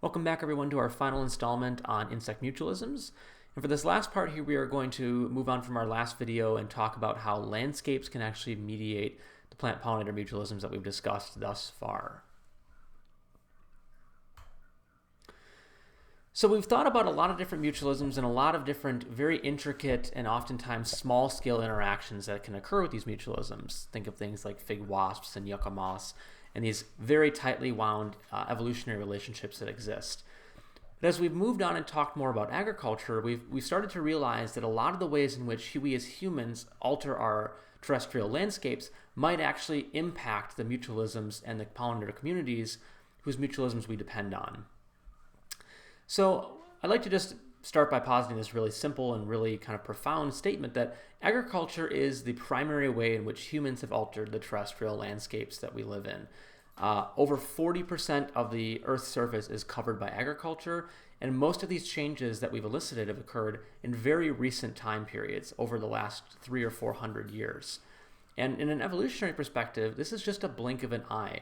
Welcome back everyone to our final installment on insect mutualisms. And for this last part here, we are going to move on from our last video and talk about how landscapes can actually mediate the plant-pollinator mutualisms that we've discussed thus far. So we've thought about a lot of different mutualisms and a lot of different very intricate and oftentimes small-scale interactions that can occur with these mutualisms. Think of things like fig wasps and yucca moss and these very tightly wound evolutionary relationships that exist. But as we've moved on and talked more about agriculture, we've started to realize that a lot of the ways in which we as humans alter our terrestrial landscapes might actually impact the mutualisms and the pollinator communities whose mutualisms we depend on. So I'd like to just start by positing this really simple and really kind of profound statement that agriculture is the primary way in which humans have altered the terrestrial landscapes that we live in. Over 40% of the Earth's surface is covered by agriculture, and most of these changes that we've elicited have occurred in very recent time periods over the last 300 or 400 years. And in an evolutionary perspective, this is just a blink of an eye.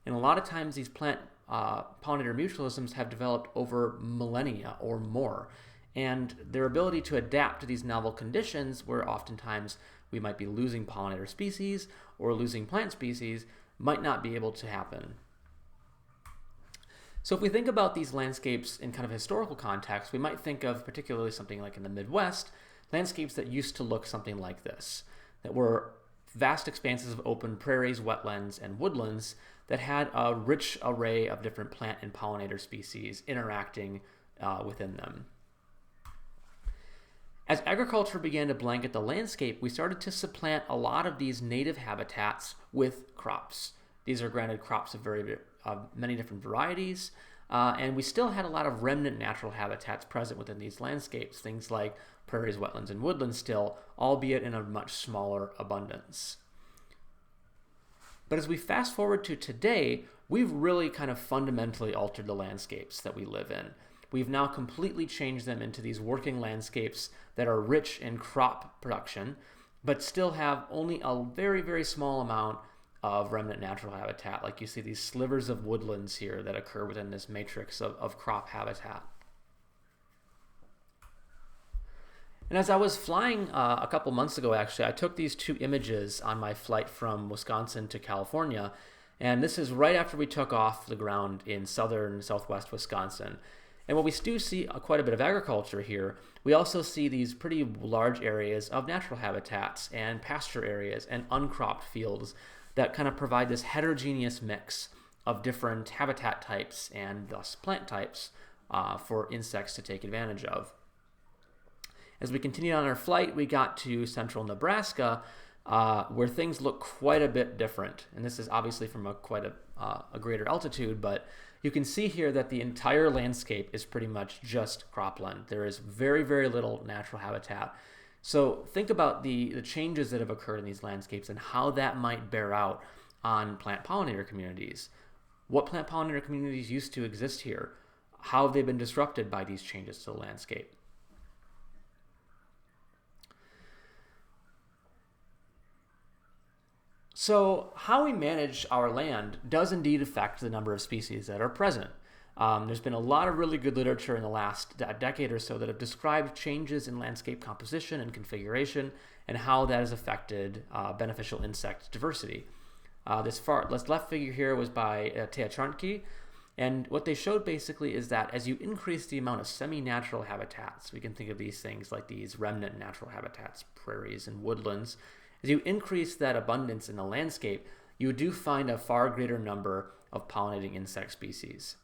And a lot of times these plant-pollinator mutualisms have developed over millennia or more. And their ability to adapt to these novel conditions, where oftentimes we might be losing pollinator species or losing plant species, might not be able to happen. So if we think about these landscapes in kind of historical context, we might think of particularly something like in the Midwest, landscapes that used to look something like this, that were vast expanses of open prairies, wetlands, and woodlands that had a rich array of different plant and pollinator species interacting within them. As agriculture began to blanket the landscape, we started to supplant a lot of these native habitats with crops. These are granted crops of many different varieties, and we still had a lot of remnant natural habitats present within these landscapes, things like prairies, wetlands, and woodlands still, albeit in a much smaller abundance. But as we fast forward to today, we've really kind of fundamentally altered the landscapes that we live in. We've now completely changed them into these working landscapes that are rich in crop production, but still have only a very, very small amount of remnant natural habitat. Like you see these slivers of woodlands here that occur within this matrix of crop habitat. And as I was flying a couple months ago, actually, I took these two images on my flight from Wisconsin to California. And this is right after we took off the ground in southwest Wisconsin. And while we do see quite a bit of agriculture here, we also see these pretty large areas of natural habitats and pasture areas and uncropped fields that kind of provide this heterogeneous mix of different habitat types and thus plant types for insects to take advantage of. As we continued on our flight, we got to central Nebraska, where things look quite a bit different. And this is obviously from quite a greater altitude, but you can see here that the entire landscape is pretty much just cropland. There is very, very little natural habitat. So think about the changes that have occurred in these landscapes and how that might bear out on plant-pollinator communities. What plant-pollinator communities used to exist here? How have they been disrupted by these changes to the landscape? So how we manage our land does indeed affect the number of species that are present. There's been a lot of really good literature in the last decade or so that have described changes in landscape composition and configuration and how that has affected beneficial insect diversity. This left figure here was by Teacharnki, and what they showed basically is that as you increase the amount of semi-natural habitats, we can think of these things like these remnant natural habitats, prairies and woodlands. As you increase that abundance in the landscape, you do find a far greater number of pollinating insect species.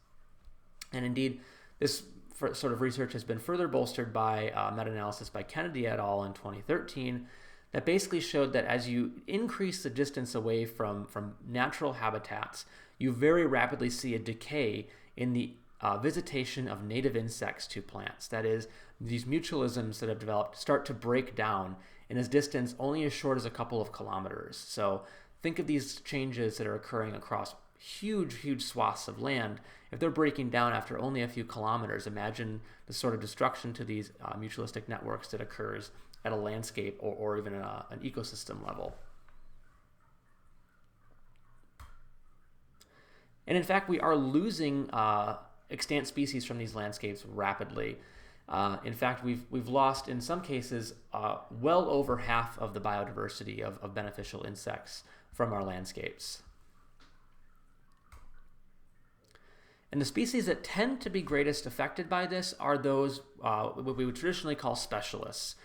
And indeed, this sort of research has been further bolstered by meta-analysis by Kennedy et al. In 2013 that basically showed that as you increase the distance away from natural habitats, you very rapidly see a decay in the visitation of native insects to plants. That is, these mutualisms that have developed start to break down in a distance only as short as a couple of kilometers. So think of these changes that are occurring across huge, huge swaths of land. If they're breaking down after only a few kilometers, imagine the sort of destruction to these mutualistic networks that occurs at a landscape or even an ecosystem level. And in fact, we are losing extant species from these landscapes rapidly. In fact, we've lost, in some cases, well over half of the biodiversity of beneficial insects from our landscapes. And the species that tend to be greatest affected by this are those what we would traditionally call specialists.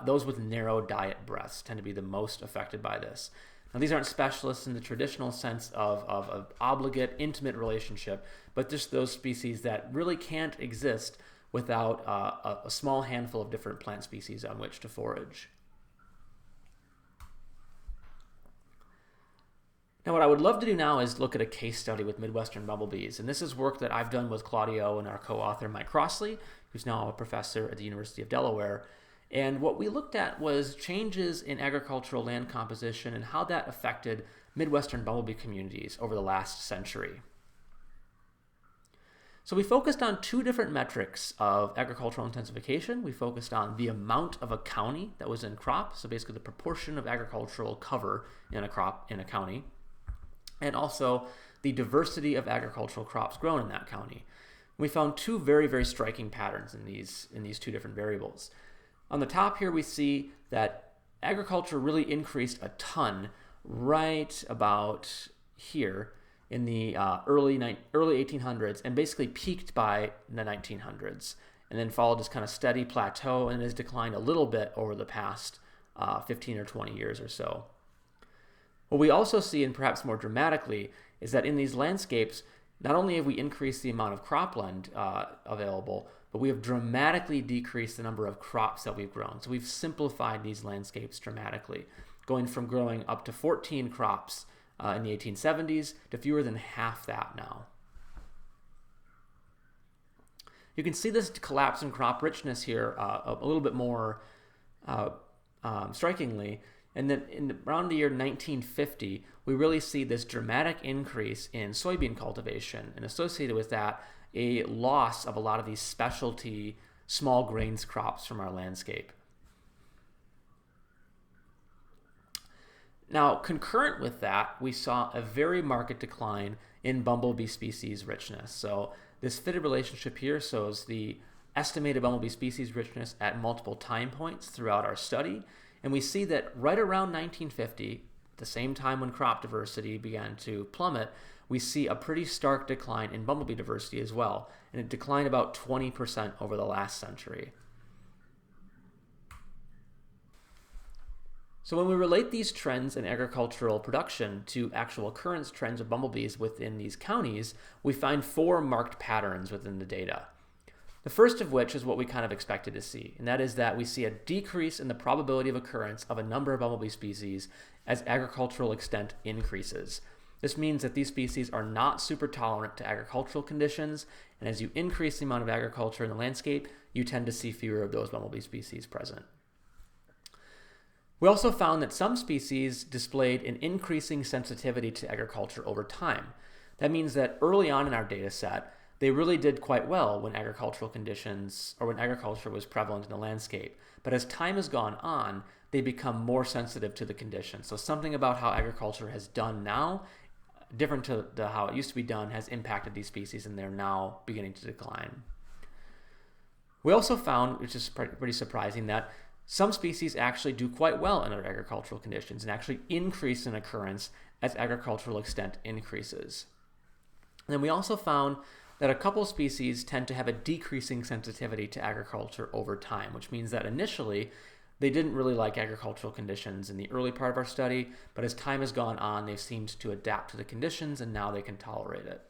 Those with narrow diet breadths tend to be the most affected by this. Now, these aren't specialists in the traditional sense of an obligate, intimate relationship, but just those species that really can't exist without a small handful of different plant species on which to forage. Now, what I would love to do now is look at a case study with Midwestern bumblebees, and this is work that I've done with Claudio and our co-author Mike Crossley, who's now a professor at the University of Delaware. And what we looked at was changes in agricultural land composition and how that affected Midwestern bumblebee communities over the last century. So we focused on two different metrics of agricultural intensification. We focused on the amount of a county that was in crop, so basically the proportion of agricultural cover in a crop in a county, and also the diversity of agricultural crops grown in that county. We found two very, very striking patterns in these two different variables. On the top here, we see that agriculture really increased a ton right about here in the early 1800s and basically peaked by the 1900s, and then followed this kind of steady plateau and has declined a little bit over the past 15 or 20 years or so. What we also see, and perhaps more dramatically, is that in these landscapes, not only have we increased the amount of cropland available, but we have dramatically decreased the number of crops that we've grown. So we've simplified these landscapes dramatically, going from growing up to 14 crops in the 1870s to fewer than half that now. You can see this collapse in crop richness here a little bit more strikingly. And then around the year 1950, we really see this dramatic increase in soybean cultivation, and associated with that, a loss of a lot of these specialty small grains crops from our landscape. Now, concurrent with that, we saw a very marked decline in bumblebee species richness. So this fitted relationship here shows the estimated bumblebee species richness at multiple time points throughout our study. And we see that right around 1950, the same time when crop diversity began to plummet, we see a pretty stark decline in bumblebee diversity as well. And it declined about 20% over the last century. So when we relate these trends in agricultural production to actual occurrence trends of bumblebees within these counties, we find four marked patterns within the data. The first of which is what we kind of expected to see, and that is that we see a decrease in the probability of occurrence of a number of bumblebee species as agricultural extent increases. This means that these species are not super tolerant to agricultural conditions, and as you increase the amount of agriculture in the landscape, you tend to see fewer of those bumblebee species present. We also found that some species displayed an increasing sensitivity to agriculture over time. That means that early on in our data set, they really did quite well when agricultural conditions or when agriculture was prevalent in the landscape. But as time has gone on, they become more sensitive to the conditions. So something about how agriculture has done now, different to how it used to be done, has impacted these species, and they're now beginning to decline. We also found, which is pretty surprising, that some species actually do quite well under agricultural conditions and actually increase in occurrence as agricultural extent increases. And then we also found that a couple species tend to have a decreasing sensitivity to agriculture over time, which means that initially they didn't really like agricultural conditions in the early part of our study, but as time has gone on, they've seemed to adapt to the conditions and now they can tolerate it.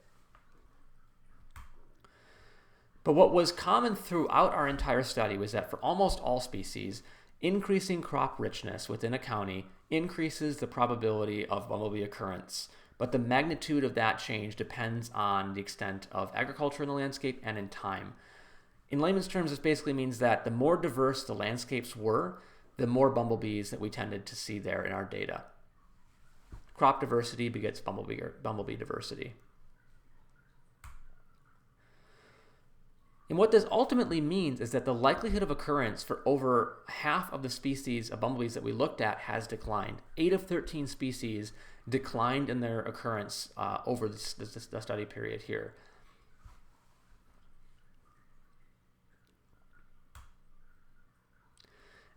But what was common throughout our entire study was that for almost all species, increasing crop richness within a county increases the probability of bumblebee occurrence. But the magnitude of that change depends on the extent of agriculture in the landscape and in time. In layman's terms, this basically means that the more diverse the landscapes were, the more bumblebees that we tended to see there in our data. Crop diversity begets bumblebee diversity. And what this ultimately means is that the likelihood of occurrence for over half of the species of bumblebees that we looked at has declined. 8 of 13 species declined in their occurrence over the study period here.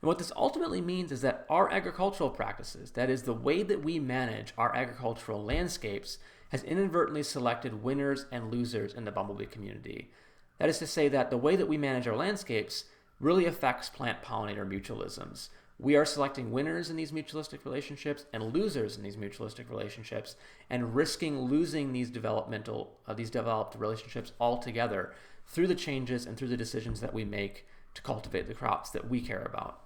And what this ultimately means is that our agricultural practices, that is, the way that we manage our agricultural landscapes, has inadvertently selected winners and losers in the bumblebee community. That is to say that the way that we manage our landscapes really affects plant-pollinator mutualisms. We are selecting winners in these mutualistic relationships and losers in these mutualistic relationships, and risking losing these developed relationships altogether through the changes and through the decisions that we make to cultivate the crops that we care about.